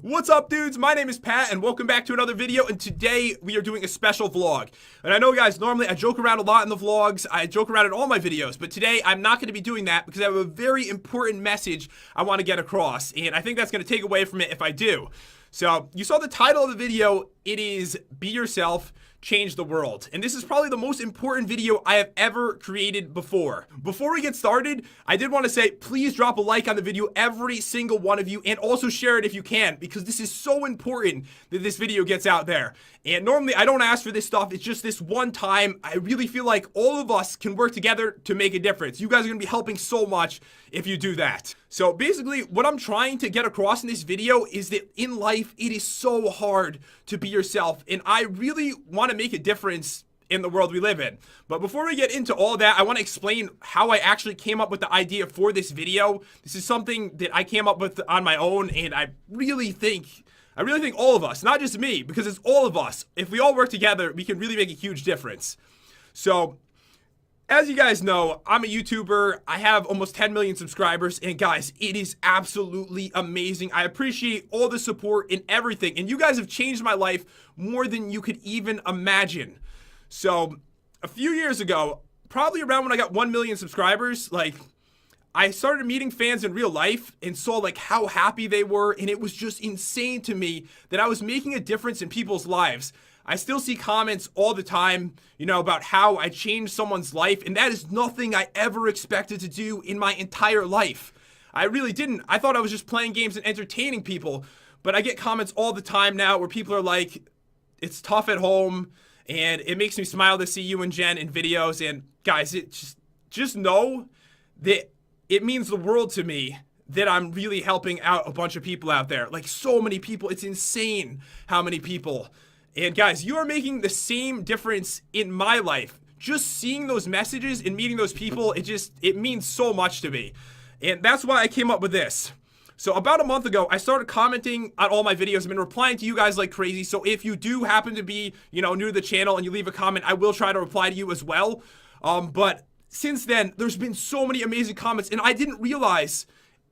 What's up, dudes? My name is Pat and welcome back to another video, and today we are doing a special vlog. And I know, guys, normally I joke around a lot in the vlogs, I joke around in all my videos, but today I'm not going to be doing that because I have a very important message I want to get across, and I think that's going to take away from it if I do. So, you saw the title of the video. It is Be Yourself, Change the World. And this is probably the most important video I have ever created before. Before we get started, I did want to say, please drop a like on the video, every single one of you, and also share it if you can, because this is so important that this video gets out there. And normally I don't ask for this stuff, it's just this one time. I really feel like all of us can work together to make a difference. You guys are going to be helping so much if you do that. So basically, what I'm trying to get across in this video is that in life, it is so hard to be yourself, and I really want to make a difference in the world we live in. But before we get into all that, I want to explain how I actually came up with the idea for this video. This is something that I came up with on my own, and I really think all of us, not just me, because it's all of us. If we all work together, we can really make a huge difference. So, as you guys know, I'm a YouTuber. I have almost 10 million subscribers, and guys, it is absolutely amazing. I appreciate all the support and everything, and you guys have changed my life more than you could even imagine. So, a few years ago, probably around when I got 1 million subscribers, I started meeting fans in real life and saw how happy they were, and it was just insane to me that I was making a difference in people's lives. I still see comments all the time, about how I changed someone's life, and that is nothing I ever expected to do in my entire life. I really didn't. I thought I was just playing games and entertaining people, but I get comments all the time now where people are like, it's tough at home, and it makes me smile to see you and Jen in videos, and guys, just know that it means the world to me that I'm really helping out a bunch of people out there. So many people. It's insane how many people. And guys, you are making the same difference in my life. Just seeing those messages and meeting those people, it means so much to me. And that's why I came up with this. So about a month ago, I started commenting on all my videos. I've been replying to you guys like crazy. So if you do happen to be, new to the channel and you leave a comment, I will try to reply to you as well. But since then, there's been so many amazing comments, and I didn't realize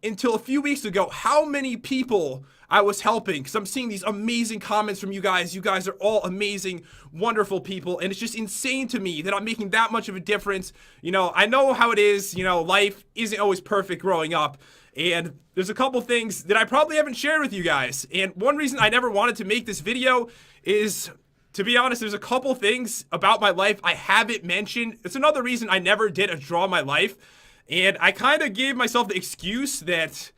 until a few weeks ago how many people I was helping, because I'm seeing these amazing comments from you guys. You guys are all amazing, wonderful people, and it's just insane to me that I'm making that much of a difference. I know how it is, life isn't always perfect growing up, and there's a couple things that I probably haven't shared with you guys. And one reason I never wanted to make this video is, to be honest, there's a couple things about my life I haven't mentioned. It's another reason I never did a draw my life. And I kind of gave myself the excuse that,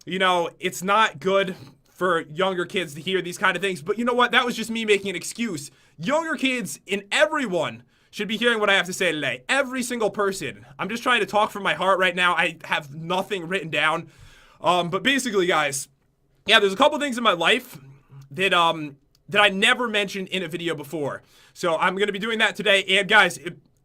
it's not good for younger kids to hear these kind of things. But you know what? That was just me making an excuse. Younger kids and everyone should be hearing what I have to say today. Every single person. I'm just trying to talk from my heart right now. I have nothing written down. But basically, guys, yeah, there's a couple things in my life that I never mentioned in a video before. So I'm going to be doing that today. And guys,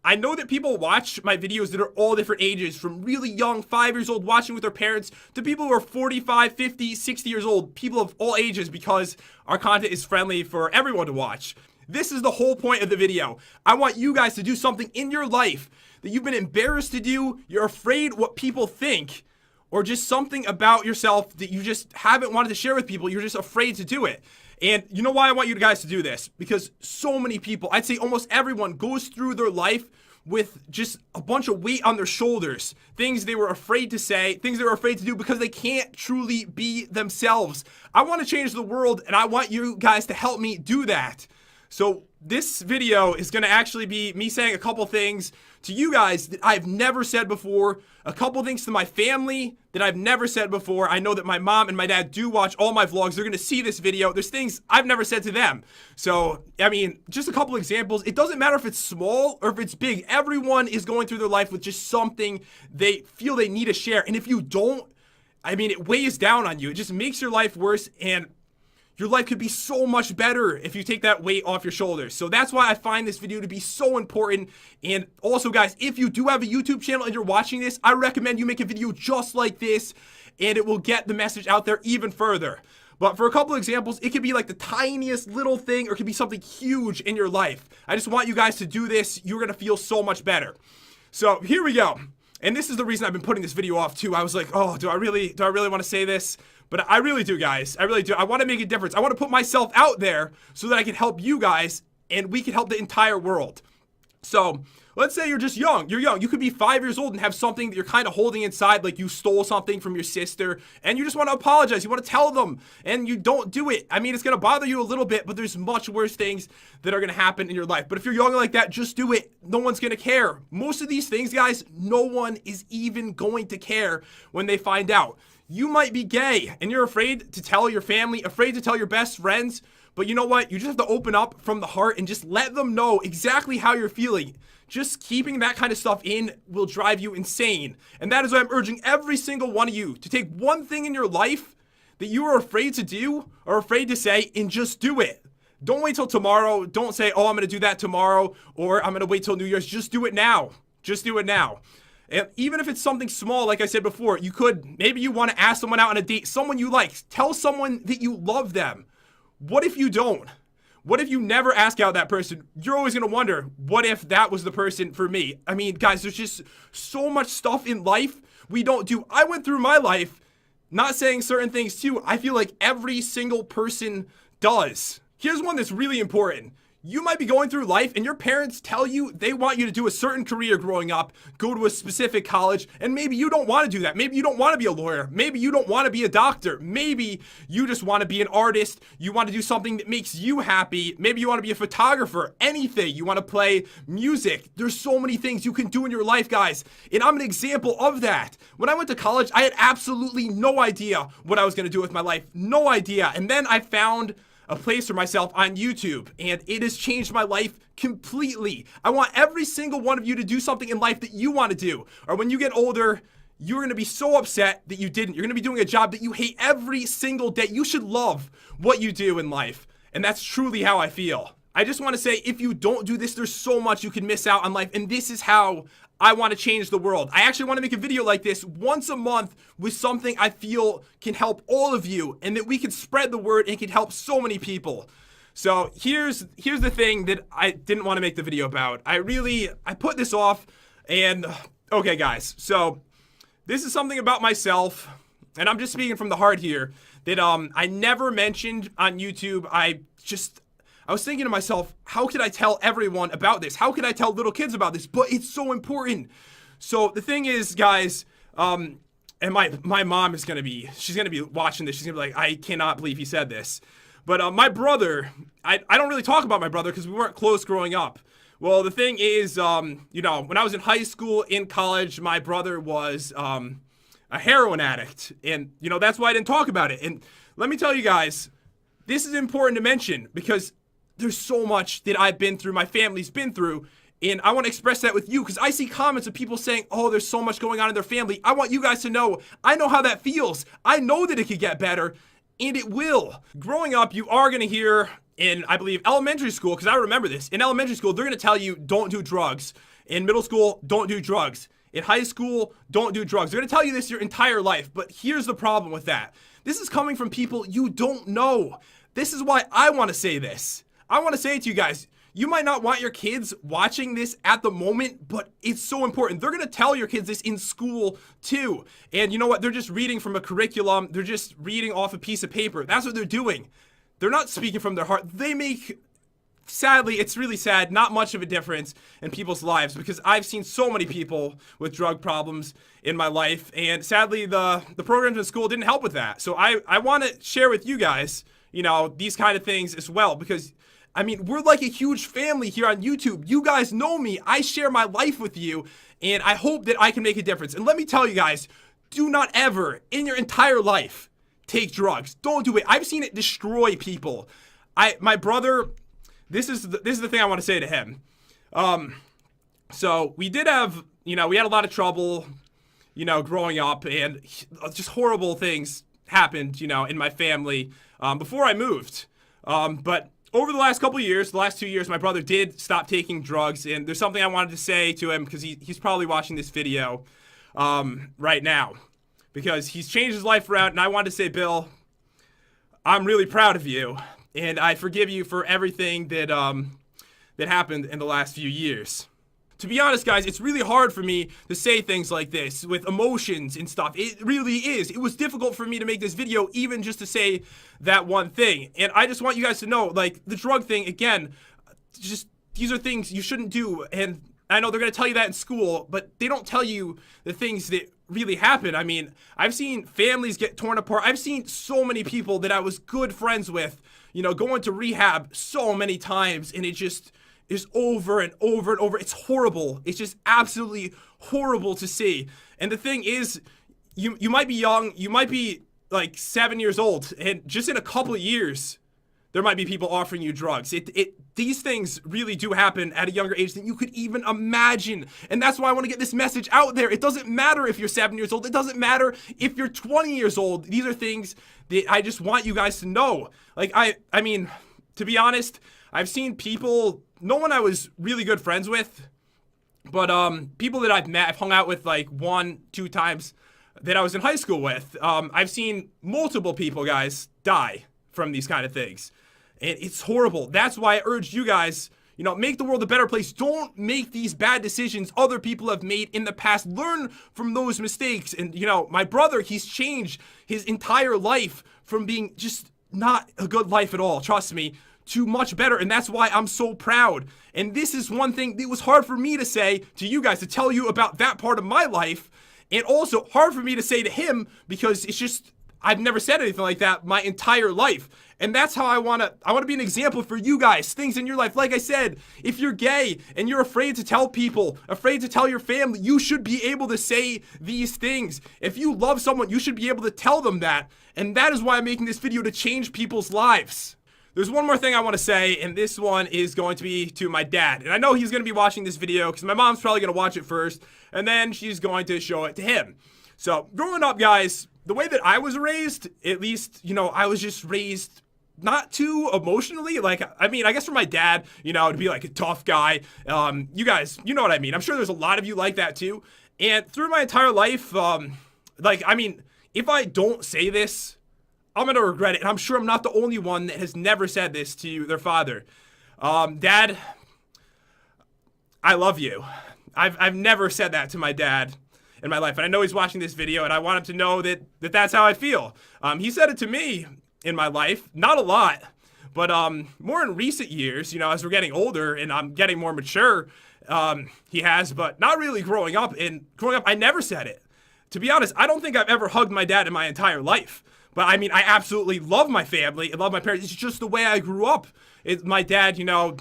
I know that people watch my videos that are all different ages, from really young, 5 years old, watching with their parents, to people who are 45, 50, 60 years old, people of all ages, because our content is friendly for everyone to watch. This is the whole point of the video. I want you guys to do something in your life that you've been embarrassed to do, you're afraid what people think, or just something about yourself that you just haven't wanted to share with people, you're just afraid to do it. And you know why I want you guys to do this? Because so many people, I'd say almost everyone, goes through their life with just a bunch of weight on their shoulders. Things they were afraid to say, things they were afraid to do because they can't truly be themselves. I want to change the world, and I want you guys to help me do that. So this video is going to actually be me saying a couple things to you guys that I've never said before, a couple things to my family that I've never said before. I know that my mom and my dad do watch all my vlogs. They're going to see this video. There's things I've never said to them. So, I mean, just a couple examples. It doesn't matter if it's small or if it's big. Everyone is going through their life with just something they feel they need to share. And if you don't, I mean, it weighs down on you. It just makes your life worse, and your life could be so much better if you take that weight off your shoulders. So that's why I find this video to be so important. And also, guys, if you do have a YouTube channel and you're watching this, I recommend you make a video just like this, and it will get the message out there even further. But for a couple examples, it could be like the tiniest little thing, or it could be something huge in your life. I just want you guys to do this. You're going to feel so much better. So here we go. And this is the reason I've been putting this video off too. I was like, oh, do I really want to say this? But I really do, guys. I really do. I want to make a difference. I want to put myself out there so that I can help you guys and we can help the entire world. So let's say you're just young. You're young. You could be 5 years old and have something that you're kind of holding inside, like you stole something from your sister, and you just want to apologize. You want to tell them, and you don't do it. I mean, it's going to bother you a little bit, but there's much worse things that are going to happen in your life. But if you're young like that, just do it. No one's going to care. Most of these things, guys, no one is even going to care when they find out. You might be gay, and you're afraid to tell your family, afraid to tell your best friends, but you know what? You just have to open up from the heart and just let them know exactly how you're feeling. Just keeping that kind of stuff in will drive you insane. And that is why I'm urging every single one of you to take one thing in your life that you are afraid to do or afraid to say and just do it. Don't wait till tomorrow. Don't say, oh, I'm going to do that tomorrow, or I'm going to wait till New Year's. Just do it now. Just do it now. And even if it's something small, like I said before, maybe you want to ask someone out on a date, someone you like. Tell someone that you love them. What if you don't? What if you never ask out that person? You're always going to wonder, what if that was the person for me? I mean, guys, there's just so much stuff in life we don't do. I went through my life not saying certain things too. I feel like every single person does. Here's one that's really important. You might be going through life and your parents tell you they want you to do a certain career growing up, go to a specific college, and maybe you don't want to do that. Maybe you don't want to be a lawyer. Maybe you don't want to be a doctor. Maybe you just want to be an artist. You want to do something that makes you happy. Maybe you want to be a photographer, anything. You want to play music. There's so many things you can do in your life, guys. And I'm an example of that. When I went to college, I had absolutely no idea what I was going to do with my life. No idea. And then I found a place for myself on YouTube, and it has changed my life completely. I want every single one of you to do something in life that you want to do, or when you get older, you're going to be so upset that you didn't. You're going to be doing a job that you hate every single day. You should love what you do in life, and that's truly how I feel. I just want to say, if you don't do this, there's so much you can miss out on life, and this is how I want to change the world. I actually want to make a video like this once a month with something I feel can help all of you, and that we can spread the word and can help so many people. So here's the thing that I didn't want to make the video about. I put this off, and okay, guys. So this is something about myself, and I'm just speaking from the heart here, that I never mentioned on YouTube. I was thinking to myself, how could I tell everyone about this? How could I tell little kids about this? But it's so important. So the thing is, guys, and my mom is she's going to be watching this. She's going to be like, I cannot believe he said this. But my brother, I don't really talk about my brother because we weren't close growing up. Well, the thing is, you know, when I was in high school, in college, my brother was a heroin addict. And, you know, that's why I didn't talk about it. And let me tell you guys, this is important to mention because there's so much that I've been through, my family's been through, and I want to express that with you because I see comments of people saying, oh, there's so much going on in their family. I want you guys to know, I know how that feels. I know that it could get better, and it will. Growing up, you are going to hear in, I believe, elementary school, because I remember this. In elementary school, they're going to tell you, don't do drugs. In middle school, don't do drugs. In high school, don't do drugs. They're going to tell you this your entire life, but here's the problem with that. This is coming from people you don't know. This is why I want to say this. I want to say it to you guys, you might not want your kids watching this at the moment, but it's so important. They're going to tell your kids this in school too. And you know what? They're just reading from a curriculum. They're just reading off a piece of paper. That's what they're doing. They're not speaking from their heart. They make, sadly, it's really sad, not much of a difference in people's lives because I've seen so many people with drug problems in my life. And sadly, the programs in school didn't help with that. So I want to share with you guys, you know, these kind of things as well because I mean, we're like a huge family here on YouTube. You guys know me. I share my life with you, and I hope that I can make a difference. And let me tell you guys, do not ever in your entire life take drugs. Don't do it. I've seen it destroy people. My brother, this is the thing I want to say to him. So we did have, you know, we had a lot of trouble, you know, growing up, and just horrible things happened, you know, in my family before I moved. But over the last couple of years, the last 2 years, my brother did stop taking drugs, and there's something I wanted to say to him because he's probably watching this video right now because he's changed his life around, and I wanted to say, Bill, I'm really proud of you, and I forgive you for everything that happened in the last few years. to be honest, guys, it's really hard for me to say things like this with emotions and stuff. It really is. It was difficult for me to make this video, even just to say that one thing. And I just want you guys to know, like, the drug thing, again, just, these are things you shouldn't do. And I know they're going to tell you that in school, but they don't tell you the things that really happen. I mean, I've seen families get torn apart. I've seen so many people that I was good friends with, you know, going to rehab so many times, and it just is over and over and over. It's horrible. It's just absolutely horrible to see. And the thing is, you might be young, you might be like 7 years old, and just in a couple of years, there might be people offering you drugs. These things really do happen at a younger age than you could even imagine. And that's why I want to get this message out there. It doesn't matter if you're 7 years old. It doesn't matter if you're 20 years old. These are things that I just want you guys to know. Like, I mean, to be honest, I've seen people, no one I was really good friends with, but people that I've met, I've hung out with like 1-2 times that I was in high school with. I've seen multiple people, guys, die from these kind of things. And it's horrible. That's why I urge you guys, you know, make the world a better place. Don't make these bad decisions other people have made in the past. Learn from those mistakes. And, you know, my brother, he's changed his entire life from being just not a good life at all, trust me, to much better. And that's why I'm so proud. And this is one thing that was hard for me to say to you guys, to tell you about that part of my life. And also hard for me to say to him, because it's just, I've never said anything like that my entire life. And that's how I want to be an example for you guys, things in your life. Like I said, if you're gay and you're afraid to tell people, afraid to tell your family, you should be able to say these things. If you love someone, you should be able to tell them that. And that is why I'm making this video, to change people's lives. There's one more thing I want to say, and this one is going to be to my dad. And I know he's going to be watching this video because my mom's probably going to watch it first, and then she's going to show it to him. So, growing up, guys, the way that I was raised, at least, you know, I was just raised not too emotionally. Like, I mean, I guess for my dad, you know, to be like a tough guy. You guys, you know what I mean. I'm sure there's a lot of you like that too. And through my entire life, like, I mean, if I don't say this, I'm going to regret it. And I'm sure I'm not the only one that has never said this to their father. Dad, I love you. I've never said that to my dad in my life. And I know he's watching this video, and I want him to know that that's how I feel. He said it to me in my life, not a lot, but more in recent years, you know, as we're getting older and I'm getting more mature, he has, but not really growing up. And growing up, I never said it. To be honest, I don't think I've ever hugged my dad in my entire life. But I mean, I absolutely love my family and love my parents. It's just the way I grew up. My dad, you know,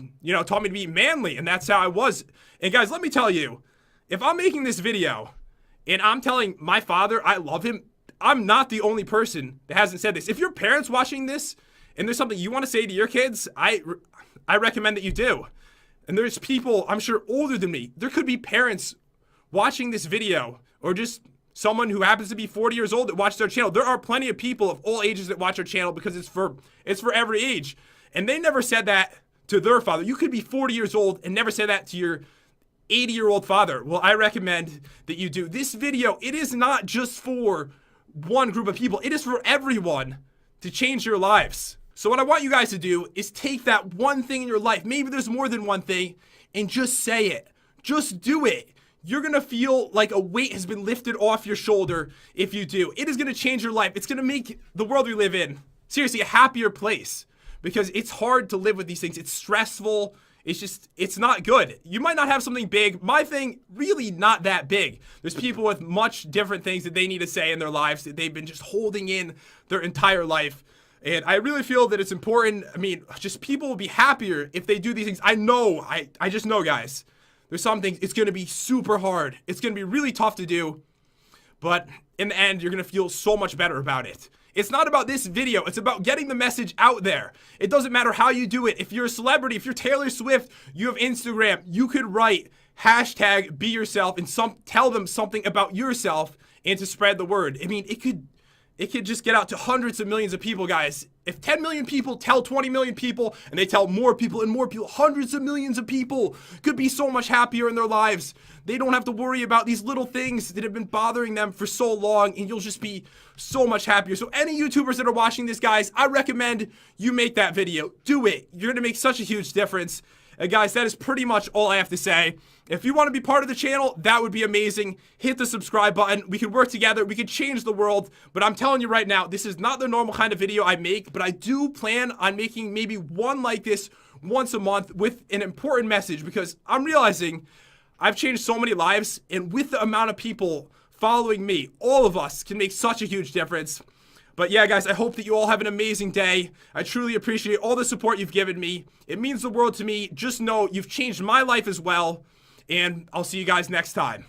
taught me to be manly, and that's how I was. And guys, let me tell you, if I'm making this video and I'm telling my father I love him, I'm not the only person that hasn't said this. If your parents watching this and there's something you want to say to your kids, I recommend that you do. And there's people, I'm sure, older than me. There could be parents watching this video, or just someone who happens to be 40 years old that watches our channel. There are plenty of people of all ages that watch our channel because it's for every age. And they never said that to their father. You could be 40 years old and never say that to your 80-year-old father. Well, I recommend that you do. This video, it is not just for one group of people. It is for everyone to change your lives. So what I want you guys to do is take that one thing in your life, maybe there's more than one thing, and just say it. Just do it. You're going to feel like a weight has been lifted off your shoulder if you do. It is going to change your life. It's going to make the world we live in, seriously, a happier place, because it's hard to live with these things. It's stressful. It's not good. You might not have something big. My thing, really not that big. There's people with much different things that they need to say in their lives that they've been just holding in their entire life. And I really feel that it's important. I mean, just people will be happier if they do these things. I know, I just know, guys. There's some things, it's going to be super hard. It's going to be really tough to do. But in the end, you're going to feel so much better about it. It's not about this video. It's about getting the message out there. It doesn't matter how you do it. If you're a celebrity, if you're Taylor Swift, you have Instagram, you could write hashtag be yourself and tell them something about yourself and to spread the word. I mean, it could just get out to hundreds of millions of people, guys. If 10 million people tell 20 million people, and they tell more people and more people, hundreds of millions of people could be so much happier in their lives. They don't have to worry about these little things that have been bothering them for so long, and you'll just be so much happier. So any YouTubers that are watching this, guys, I recommend you make that video. Do it. You're going to make such a huge difference. And guys, that is pretty much all I have to say. If you want to be part of the channel, that would be amazing. Hit the subscribe button. We could work together. We could change the world. But I'm telling you right now, this is not the normal kind of video I make, but I do plan on making maybe one like this once a month with an important message, because I'm realizing I've changed so many lives, and with the amount of people following me, all of us can make such a huge difference. But yeah, guys, I hope that you all have an amazing day. I truly appreciate all the support you've given me. It means the world to me. Just know you've changed my life as well. And I'll see you guys next time.